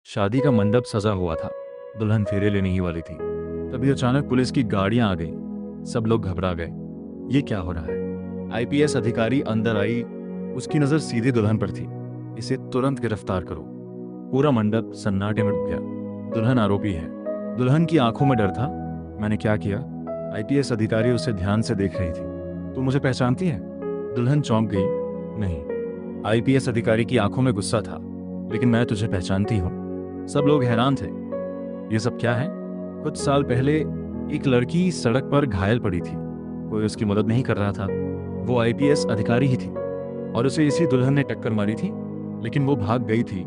शादी का मंडप सजा हुआ था, दुल्हन फेरे लेने ही वाली थी। तभी अचानक पुलिस की गाड़ियां आ गईं। सब लोग घबरा गए। ये क्या हो रहा है? आईपीएस अधिकारी अंदर आई। उसकी नजर सीधी दुल्हन पर थी। इसे तुरंत गिरफ्तार करो। पूरा मंडप सन्नाटे में डूब गया। दुल्हन आरोपी है। दुल्हन की आंखों में डर था। मैंने क्या किया? आईपीएस अधिकारी उसे ध्यान से देख रही थी। तू मुझे पहचानती है? दुल्हन चौंक गई। नहीं। आईपीएस अधिकारी की आंखों में गुस्सा था। लेकिन मैं तुझे पहचानती हूँ। सब लोग हैरान थे। ये सब क्या है? कुछ साल पहले एक लड़की सड़क पर घायल पड़ी थी। कोई उसकी मदद नहीं कर रहा था। वो आईपीएस अधिकारी ही थी और उसे इसी दुल्हन ने टक्कर मारी थी। लेकिन वो भाग गई थी।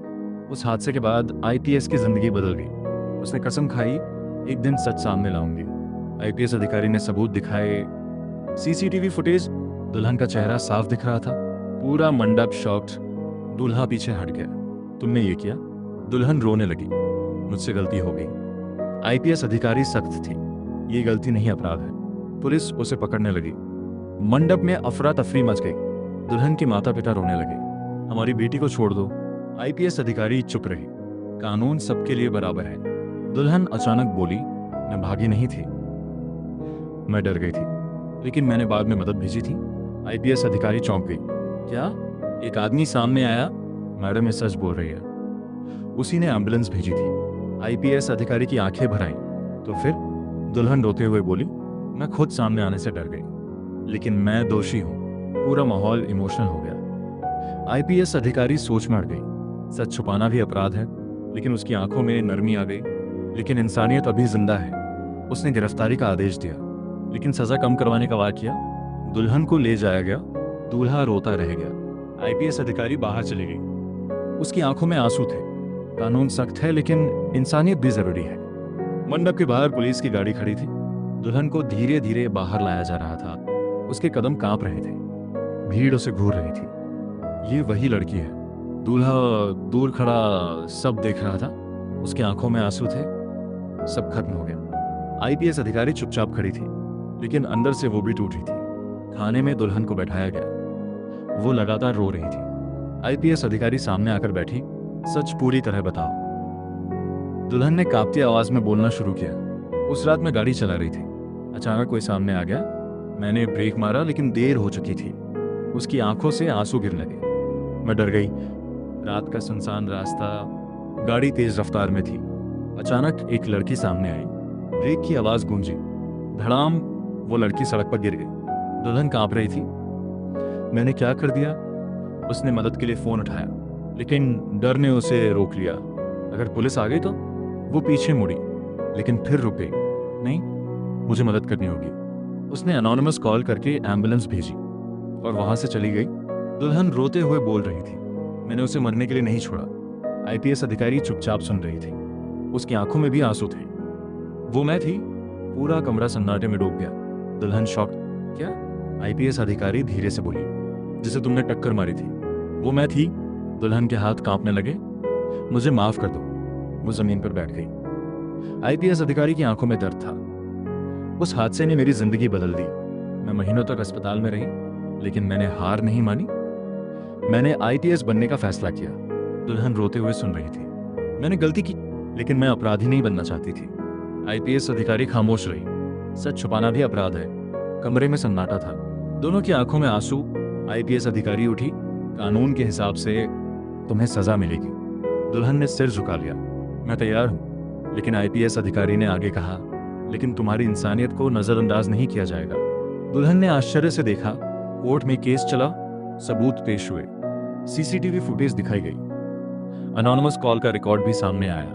उस हादसे के बाद आईपीएस की जिंदगी बदल गई। उसने कसम खाई, एक दिन सच सामने लाऊंगी। आईपीएस अधिकारी ने सबूत दिखाए, सीसीटीवी फुटेज। दुल्हन का चेहरा साफ दिख रहा था। पूरा मंडप शॉक्ड। दूल्हा पीछे हट गया। तुमने ये किया? दुल्हन रोने लगी। मुझसे गलती हो गई। आईपीएस अधिकारी सख्त थी। ये गलती नहीं, अपराध है। पुलिस उसे पकड़ने लगी। मंडप में अफरा तफरी मच गई। दुल्हन के माता पिता रोने लगे। हमारी बेटी को छोड़ दो। आईपीएस अधिकारी चुप रही। कानून सबके लिए बराबर है। दुल्हन अचानक बोली, मैं भागी नहीं थी, मैं डर गई थी, लेकिन मैंने बाद में मदद भेजी थी। आईपीएस अधिकारी चौंक गई। क्या? एक आदमी सामने आया। मैडम ये सच बोल रही है, उसी ने एम्बुलेंस भेजी थी। आईपीएस अधिकारी की आंखें भर आईं। तो फिर? दुल्हन रोते हुए बोली, मैं खुद सामने आने से डर गई, लेकिन मैं दोषी हूं। पूरा माहौल इमोशनल हो गया। आईपीएस अधिकारी सोच में अड़ गई। सच छुपाना भी अपराध है, लेकिन उसकी आंखों में नरमी आ गई। लेकिन इंसानियत अभी जिंदा है। उसने गिरफ्तारी का आदेश दिया, लेकिन सजा कम करवाने का वार किया। दुल्हन को ले जाया गया। दूल्हा रोता रह गया। आईपीएस अधिकारी बाहर चली गई। उसकी आंखों में आंसू थे। कानून सख्त है, लेकिन इंसानियत भी जरूरी है। मंडप के बाहर पुलिस की गाड़ी खड़ी थी। दुल्हन को धीरे धीरे बाहर लाया जा रहा था। उसके कदम कांप रहे थे। भीड़ उसे घूर रही थी। ये वही लड़की है। दूल्हा दूर खड़ा सब देख रहा था। उसकी आंखों में आंसू थे। सब खत्म हो गया। आईपीएस अधिकारी चुपचाप खड़ी थी, लेकिन अंदर से वो भी टूटी थी। खाने में दुल्हन को बैठाया गया। वो लगातार रो रही थी। आईपीएस अधिकारी सामने आकर बैठी। सच पूरी तरह बताओ। दुल्हन ने कांपती आवाज में बोलना शुरू किया। उस रात मैं गाड़ी चला रही थी। अचानक कोई सामने आ गया। मैंने ब्रेक मारा, लेकिन देर हो चुकी थी। उसकी आंखों से आंसू गिरने लगे। मैं डर गई। रात का सुनसान रास्ता, गाड़ी तेज रफ्तार में थी। अचानक एक लड़की सामने आई। ब्रेक की आवाज गूंजी। धड़ाम, वो लड़की सड़क पर गिर गई। दुल्हन कांप रही थी। मैंने क्या कर दिया? उसने मदद के लिए फोन उठाया, लेकिन डर ने उसे रोक लिया। अगर पुलिस आ गई तो? वो पीछे मुड़ी, लेकिन फिर रुक गई। नहीं, मुझे मदद करनी होगी। उसने अनोनिमस कॉल करके एम्बुलेंस भेजी और वहां से चली गई। दुल्हन रोते हुए बोल रही थी, मैंने उसे मरने के लिए नहीं छोड़ा। आईपीएस अधिकारी चुपचाप सुन रही थी। उसकी आंखों में भी आंसू थे। वो मैं थी। पूरा कमरा सन्नाटे में डूब गया। दुल्हन शॉक। क्या? आईपीएस अधिकारी धीरे से बोली, जिसे तुमने टक्कर मारी थी, वो मैं थी। दुल्हन के हाथ कांपने लगे। मुझे माफ कर दो। वो जमीन पर बैठ गई। आईपीएस अधिकारी की आंखों में दर्द था। उस हादसे ने मेरी जिंदगी बदल दी। मैं महीनों तक अस्पताल में रही, लेकिन मैंने हार नहीं मानी। मैंने आईपीएस बनने का फैसला किया। दुल्हन रोते हुए सुन रही थी। मैंने गलती की, लेकिन मैं अपराधी नहीं बनना चाहती थी। आईपीएस अधिकारी खामोश रही। सच छुपाना भी अपराध है। कमरे में सन्नाटा था। दोनों की आंखों में आंसू। आईपीएस अधिकारी उठी। कानून के हिसाब से तुम्हें सजा मिलेगी। दुल्हन ने सिर झुका लिया। मैं तैयार हूं। लेकिन आईपीएस अधिकारी ने आगे कहा, लेकिन तुम्हारी इंसानियत को नजरअंदाज नहीं किया जाएगा। दुल्हन ने आश्चर्य से देखा। कोर्ट में केस चला। सबूत पेश हुए। सीसीटीवी फुटेज दिखाई गई। अनोनिमस कॉल का रिकॉर्ड भी सामने आया।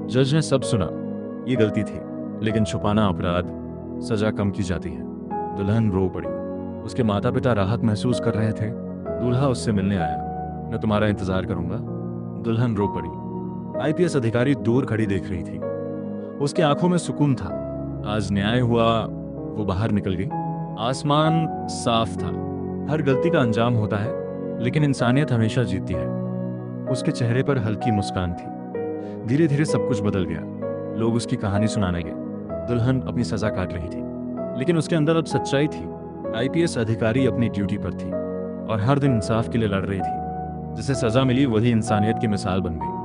जज ने सब सुना। ये गलती थी, लेकिन छुपाना अपराध। सजा कम की जाती है। दुल्हन रो पड़ी। उसके माता पिता राहत महसूस कर रहे थे। दूल्हा उससे मिलने आया। मैं तुम्हारा इंतजार करूंगा। दुल्हन रो पड़ी। आईपीएस अधिकारी दूर खड़ी देख रही थी। उसकी आंखों में सुकून था। आज न्याय हुआ। वो बाहर निकल गई। आसमान साफ था। हर गलती का अंजाम होता है, लेकिन इंसानियत हमेशा जीतती है। उसके चेहरे पर हल्की मुस्कान थी। धीरे धीरे सब कुछ बदल गया। लोग उसकी कहानी सुनाने गए। दुल्हन अपनी सजा काट रही थी, लेकिन उसके अंदर अब सच्चाई थी। आईपीएस अधिकारी अपनी ड्यूटी पर थी और हर दिन इंसाफ के लिए लड़ रही थी। जिसे सजा मिली वही इंसानियत की मिसाल बन गई।